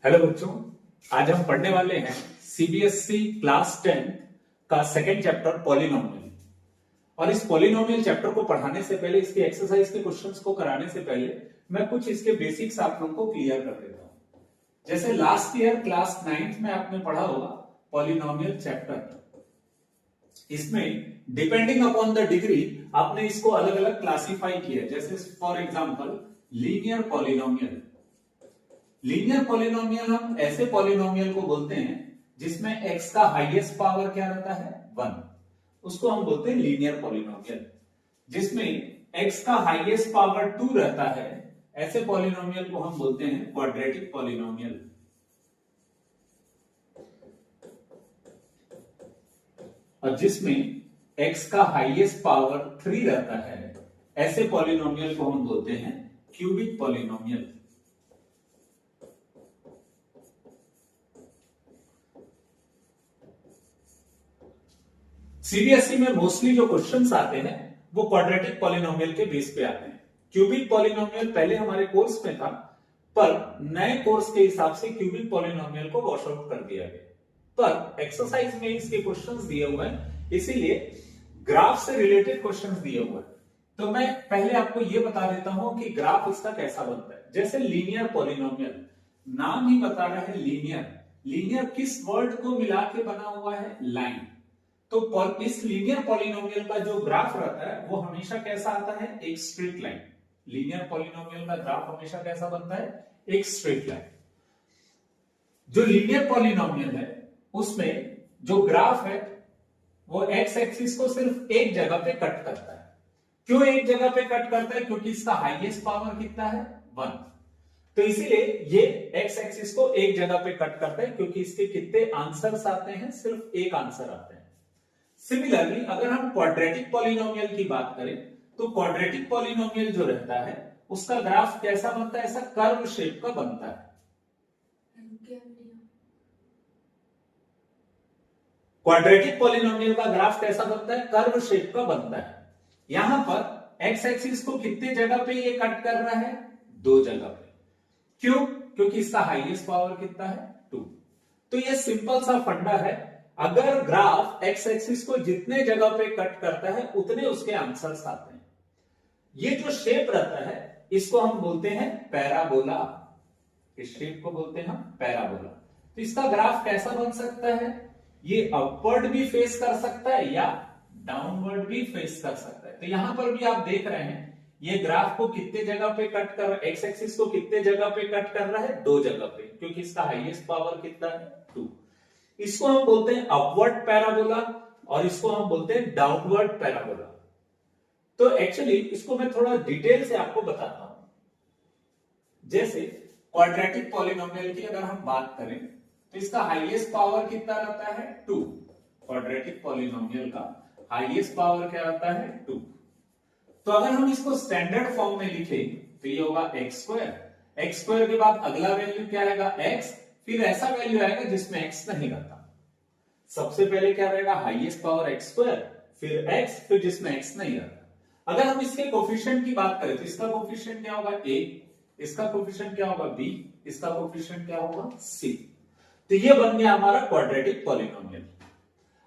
Hello बच्चों, आज हम पढ़ने वाले हैं सीबीएसई क्लास 10 का सेकंड चैप्टर पॉलिनोमियल। और इस पॉलिनोमियल चैप्टर को पढ़ाने से पहले, इसके एक्सरसाइज के क्वेश्चंस को कराने से पहले मैं कुछ इसके बेसिक्स आप लोगों को क्लियर कर देता हूं। जैसे लास्ट ईयर क्लास 9th में आपने पढ़ा होगा पॉलिनोमियल चैप्टर, इसमें डिपेंडिंग अपॉन द डिग्री आपने इसको अलग अलग क्लासिफाई किया। जैसे for example linear polynomial. Linear polynomial हम ऐसे पॉलिनोमियल को बोलते हैं जिसमें x का हाईएस्ट पावर क्या रहता है 1, उसको हम बोलते हैं लीनियर पॉलिनोमियल। जिसमें x का हाईएस्ट पावर 2 रहता है, ऐसे पॉलिनोमियल को हम बोलते हैं क्वाड्रेटिक पॉलिनोमियल। और जिसमें x का हाईएस्ट पावर 3 रहता है, ऐसे पॉलिनोमियल को हम बोलते हैं क्यूबिक पॉलिनोमियल। सीबीएसई में मोस्टली जो क्वेश्चंस आते हैं वो क्वाड्रेटिक पॉलिनोमियल के बेस पे आते हैं। क्यूबिक पॉलिनोमियल पहले हमारे कोर्स में था, पर नए कोर्स के हिसाब से क्यूबिक पॉलिनोमियल को वॉश आउट कर दिया गया। पर एक्सरसाइज में इसके क्वेश्चंस दिए हुए हैं, इसीलिए ग्राफ से रिलेटेड क्वेश्चंस दिए हुए हैं। तो मैं पहले आपको यह बता देता हूं कि ग्राफ इसका कैसा बनता है। जैसे लीनियर पॉलिनोमियल, नाम ही बता रहा है लीनियर। लीनियर किस वर्ड को मिला के बना हुआ है? लाइन। तो इस लीनियर पॉलिनोमियल का जो ग्राफ रहता है वो हमेशा कैसा आता है? एक स्ट्रेट लाइन। लीनियर पॉलिनोमियल का ग्राफ हमेशा कैसा बनता है? एक स्ट्रेट लाइन। जो लीनियर पॉलिनोमियल है उसमें जो ग्राफ है वो एक्स एक्सिस को सिर्फ एक जगह पे कट करता है। क्यों एक जगह पे कट करता है? क्योंकि इसका हाईएस्ट पावर कितना है? 1। तो इसीलिए ये एक्स एक्सिस को एक जगह पे कट करता है, क्योंकि इसके कितने आंसर्स आते हैं? सिर्फ एक आंसर आते हैं। सिमिलरली अगर हम क्वाड्रेटिक पॉलिनोमियल की बात करें तो क्वाड्रेटिक पॉलिनोमियल जो रहता है उसका ग्राफ कैसा बनता है? ऐसा कर्व शेप का बनता है। क्वाड्रेटिक पॉलिनोमियल का ग्राफ कैसा बनता है? कर्व शेप का बनता है। यहां पर एक्स एक्सिस को कितने जगह पे ये कट कर रहा है? 2 जगह पे। क्यों? क्योंकि इसका हाईएस्ट पावर कितना है? 2। तो ये सिंपल सा फंडा है, अगर ग्राफ एक्स एक्सिस को जितने जगह पे कट करता है उतने उसके आंसर्स आते हैं। ये जो शेप रहता है इसको हम बोलते हैं पैराबोला। इस शेप को बोलते हैं हम पैराबोला। तो इसका ग्राफ कैसा बन सकता है? ये अपवर्ड भी फेस कर सकता है या डाउनवर्ड भी फेस कर सकता है। तो यहां पर भी आप देख रहे हैं ये ग्राफ को कितने जगह पे कट कर रहा है? एक्स एक्सिस को कितने जगह पे कट कर रहा है? 2 जगह पे, क्योंकि इसका हाईएस्ट पावर कितना है? 2। इसको हम बोलते हैं अपवर्ड पैराबोला और इसको हम बोलते हैं डाउनवर्ड पैराबोला। तो एक्चुअली इसको मैं थोड़ा डिटेल से आपको बताता हूं। जैसे क्वाड्रेटिक पॉलिनोमियल की अगर हम बात करें तो इसका हाईएस्ट पावर कितना रहता है? 2। क्वाड्रेटिक पॉलिनोमियल का हाईएस्ट पावर क्या रहता है? 2। तो अगर हम इसको स्टैंडर्ड फॉर्म में लिखें तो ये होगा एक्स स्क्वायर। एक्स स्क्वायर के बाद अगला वैल्यू क्या आएगा? एक्स। फिर ऐसा वैल्यू आएगा जिसमें x नहीं रहता। सबसे पहले क्या रहेगा? हाईएस्ट पावर x स्क्वायर, फिर x, फिर जिसमें x नहीं रहता। अगर हम इसके कोफिशिएंट की बात करें तो इसका कोफिशिएंट क्या होगा? a, इसका कोफिशिएंट क्या होगा? b, इसका कोफिशिएंट क्या होगा? c। तो ये बन गया हमारा क्वाड्रेटिक पॉलिनोमियल।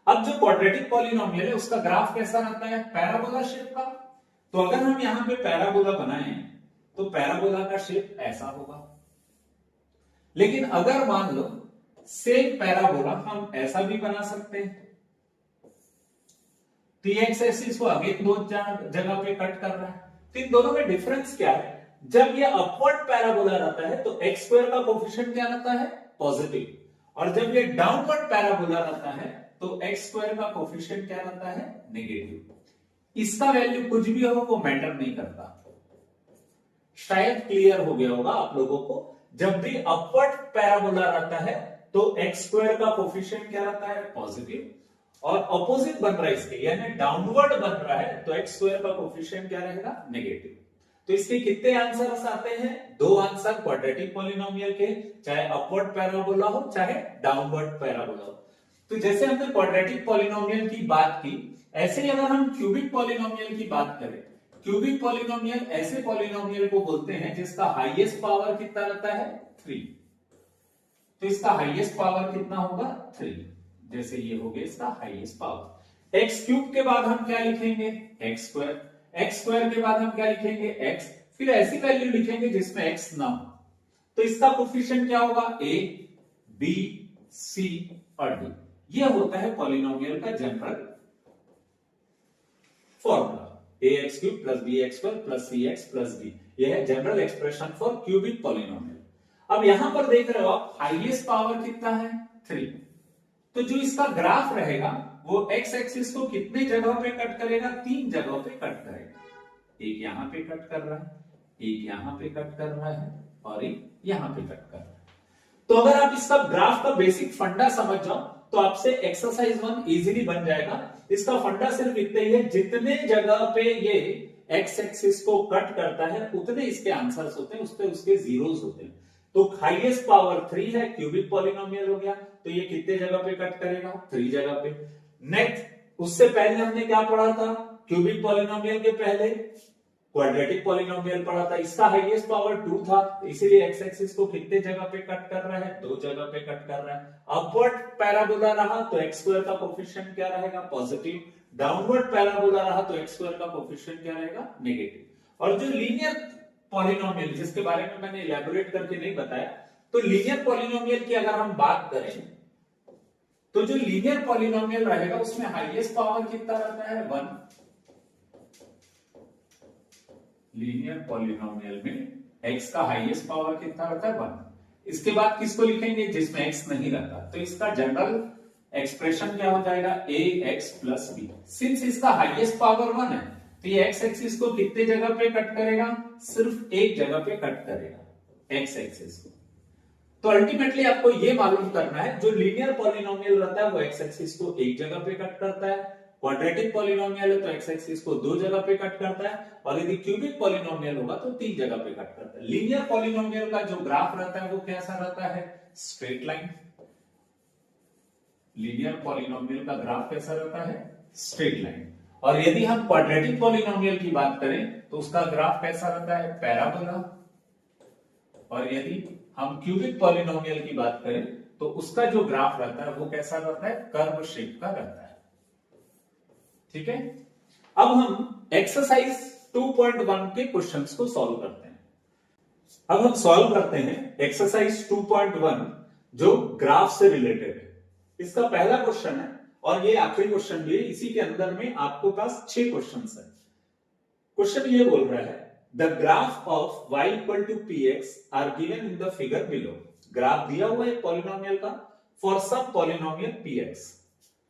अब जो क्वाड्रेटिक पॉलिनोमियल है उसका ग्राफ कैसा रहता है? पैराबोला शेप का। तो अगर हम यहां पे पैराबोला बनाएं तो पैराबोला का शेप ऐसा होगा। लेकिन अगर मान लो सेम पैराबोला हम ऐसा भी बना सकते हैं, तो एक्स एक्सिस को अगेन 2 जगह पे कट कर रहा है। तो इन दोनों में डिफरेंस क्या है? जब ये अपवर्ड पैराबोला रहता है तो एक्स स्क्वायर का कोफिशिएंट क्या रहता है? पॉजिटिव। और जब ये डाउनवर्ड पैराबोला रहता है तो एक्स स्क्वायर का कोफिशिएंट क्या रहता है? नेगेटिव। इसका वैल्यू कुछ भी हो वो मैटर नहीं करता। शायद क्लियर हो गया होगा आप लोगों को। जब भी अपवर्ड पैराबोला रहता है तो एक्स स्क्वायर का कोफिशिएंट क्या रहता है? पॉजिटिव। और अपोजिट बन रहा है इसके, यानी डाउनवर्ड बन रहा है तो एक्स स्क्वायर का कोफिशिएंट क्या रहेगा? नेगेटिव। तो इसके कितने आंसर्स आते हैं? 2 आंसर क्वाड्रेटिक पॉलिनोमियल के, चाहे अपवर्ड पैराबोला हो चाहे डाउनवर्ड पैराबोला हो। तो जैसे हमने क्वाड्रेटिक पॉलिनोमियल की बात की, ऐसे ही अगर हम क्यूबिक पॉलिनोमियल की बात करें, क्यूबिक पॉलिनोमियल ऐसे पॉलिनोमियल को बोलते हैं जिसका हाईएस्ट पावर कितना रहता है? 3। तो इसका हाईएस्ट पावर कितना होगा 3, जैसे ये हो गया इसका हाईएस्ट पावर। एक्स क्यूब के बाद हम क्या लिखेंगे एक्स स्क्वायर के बाद हम क्या लिखेंगे एक्स, फिर ऐसी वैल्यू लिखेंगे जिसमें एक्स ना हो। तो इसका कोफिशिएंट क्या होगा ए बी सी और डी। ये होता है पॉलिनोमियल का general formula, a x cube plus b x square plus c x plus d. यह है general expression for cubic polynomial. अब यहां पर देख रहे हो आप हाईएस्ट पावर कितना है 3, तो जो इसका ग्राफ रहेगा वो एक्स एक्सिस को कितने जगह पे कट करेगा, 3 जगह पे कट करेगा। एक यहां पे कट कर रहा है, एक यहां पे कट कर रहा है और एक यहां पे कट कर रहा है। तो अगर आप इसका ग्राफ का बेसिक फंडा समझ जाओ तो आपसे एक्सरसाइज 1 इजीली बन जाएगा। इसका फंडा सिर्फ इतना ही है, जितने जगह पे ये एक्स एक्सिस को कट करता है उतने इसके आंसर्स होते हैं, उस पे उसके जीरोस होते हैं। तो हाईएस्ट पावर 3 है, क्यूबिक पॉलिनोमियल हो गया, तो ये कितने जगह पे कट करेगा 3 जगह पे। नेक्स्ट, उससे पहले हमने क्या पढ़ा था, क्यूबिक पॉलिनोमियल के पहले क्वाड्रेटिक पॉलिनोमियल पढ़ा था। इसका हाईएस्ट पावर 2 था, इसीलिए एक्स एक्सिस को कितने जगह पे कट कर रहा है 2 जगह पे कट कर रहा है। अपवर्ड पैराबोला रहा तो एक्स स्क्वायर का कोफिशिएंट क्या रहेगा पॉजिटिव, डाउनवर्ड पैराबोला रहा तो एक्स स्क्वायर का कोफिशिएंट क्या रहेगा नेगेटिव। और जो लीनियर पॉलिनोमियल जिसके बारे में मैंने इलैबोरेट करके नहीं बताया, तो लीनियर पॉलिनोमियल की अगर हम बात करें तो जो लीनियर पॉलिनोमियल रहेगा उसमें हाईएस्ट पावर कितना रहता है 1। लीनियर पॉलिनोमियल में x का हाईएस्ट पावर कितना रहता है 1। इसके बाद किसको लिखेंगे जिसमें x नहीं रहता, तो इसका जनरल एक्सप्रेशन क्या हो जाएगा ए एक्स प्लस बी। सिंस इसका हाईएस्ट पावर 1 है तो ये x एक्सिस को कितने जगह पे कट करेगा, सिर्फ एक जगह पे कट करेगा x एक्सिस को। तो अल्टीमेटली आपको ये मालूम करना है जो लीनियर पॉलिनोमियल रहता है वो x एक्सिस को एक जगह पे कट करता है, क्वाड्रेटिक पॉलिनोमियल है तो x एक्सिस को 2 जगह पे कट करता है, और यदि क्यूबिक पॉलिनोमियल होगा तो 3 जगह पे कट करता है। लीनियर पॉलिनोमियल का जो ग्राफ रहता है वो कैसा रहता है स्ट्रेट लाइन। लीनियर पॉलिनोमियल का ग्राफ कैसा रहता है स्ट्रेट लाइन। और यदि हम क्वाड्रेटिक पॉलिनोमियल की बात करें तो उसका ग्राफ कैसा रहता है पैराबोला। और यदि हम क्यूबिक पॉलिनोमियल की बात करें तो उसका जो ग्राफ रहता है वो कैसा रहता है कर्व शेप का रहता है। ठीक है, अब हम एक्सरसाइज 2.1 के क्वेश्चंस को सॉल्व करते हैं। अब हम सॉल्व करते हैं एक्सरसाइज 2.1 जो ग्राफ से रिलेटेड है। इसका पहला क्वेश्चन है और ये आखिरी क्वेश्चन भी है, इसी के अंदर में आपको पास 6 क्वेश्चंस है। क्वेश्चन ये बोल रहा है the graph of y equal to px are given in the figure below. Graph दिया हुआ है पॉलिनोमियल का for some polynomial px,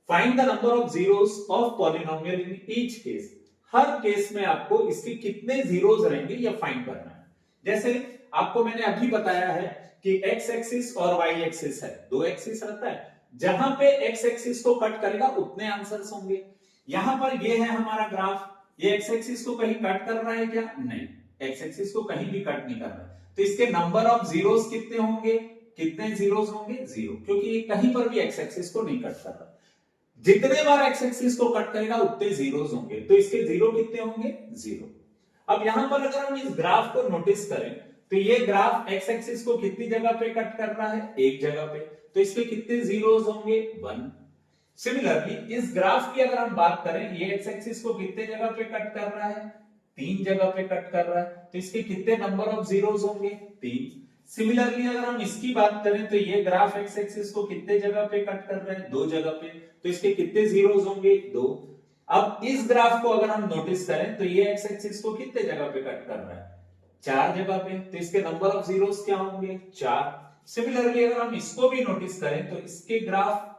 find the number of zeros of polynomial in each case. हर केस में आपको इसके कितने जीरोस रहेंगे यह फाइंड करना है। जैसे आपको मैंने अभी बताया है कि x एक्सिस और y एक्सिस है, 2 एक्सिस रहता है, जहां पे x एक्सिस को कट करेगा उतने आंसर्स होंगे। यहां पर ये है हमारा ग्राफ, ये x एक्सिस को कहीं कट कर रहा है क्या, नहीं, x एक्सिस को कहीं भी कट नहीं कर रहा है, तो इसके नंबर ऑफ जीरोस कितने होंगे, कितने जीरोस होंगे 0, क्योंकि ये कहीं पर भी x एक्सिस को नहीं कट कर रहा। जितने बार x एक्सिस को कट करेगा उतने जीरोस होंगे, तो इसके जीरो कितने होंगे 0। अब यहां पर अगर हम इस ग्राफ को नोटिस करें तो ये ग्राफ x एक्सिस को कितनी जगह पे कट कर रहा है, एक जगह पे, तो इसके कितने जीरोस होंगे 1। सिमिलरली इस ग्राफ की अगर हम बात करें, ये x एक्सिस को कितने जगह पे कट कर रहा है, 3 जगह पे कट कर रहा है, तो इसके कितने नंबर ऑफ जीरोस होंगे 3। सिमिलरली अगर हम इसकी बात करें तो ये ग्राफ x एक्सिस को कितने जगह पे कट कर रहा है, 2 जगह पे, तो इसके कितने जीरोस होंगे 2। अब इस ग्राफ को अगर हम नोटिस करें तो ये x एक्सिस को कितने जगह पे कट कर रहा है, 4 जगह पे, तो इसके नंबर ऑफ जीरोस क्या होंगे 4। सिमिलरली अगर हम इसको भी नोटिस करें तो इसके ग्राफ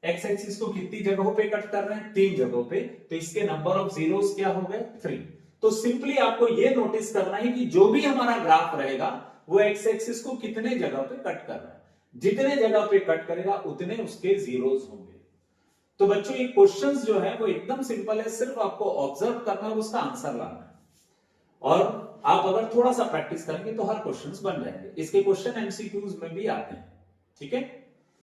x एक्सिस को कितनी जगहों पे कट कर रहे हैं, 3 जगहों पे, तो इसके नंबर ऑफ जीरोस क्या हो गए 3। तो सिंपली आपको ये नोटिस करना है कि जो भी हमारा ग्राफ रहेगा वो x एक्सिस को कितने जगह पे कट कर रहा है, जितने जगह पे कट करेगा उतने उसके जीरोस होंगे। तो बच्चों ये क्वेश्चंस जो है वो एकदम सिंपल है, सिर्फ आपको ऑब्जर्व करना और उसका आंसर लाना है, और आप अगर थोड़ा सा प्रैक्टिस करेंगे तो हर क्वेश्चंस बन जाएंगे। इसके क्वेश्चन एमसीक्यूज में भी आते हैं। ठीक है।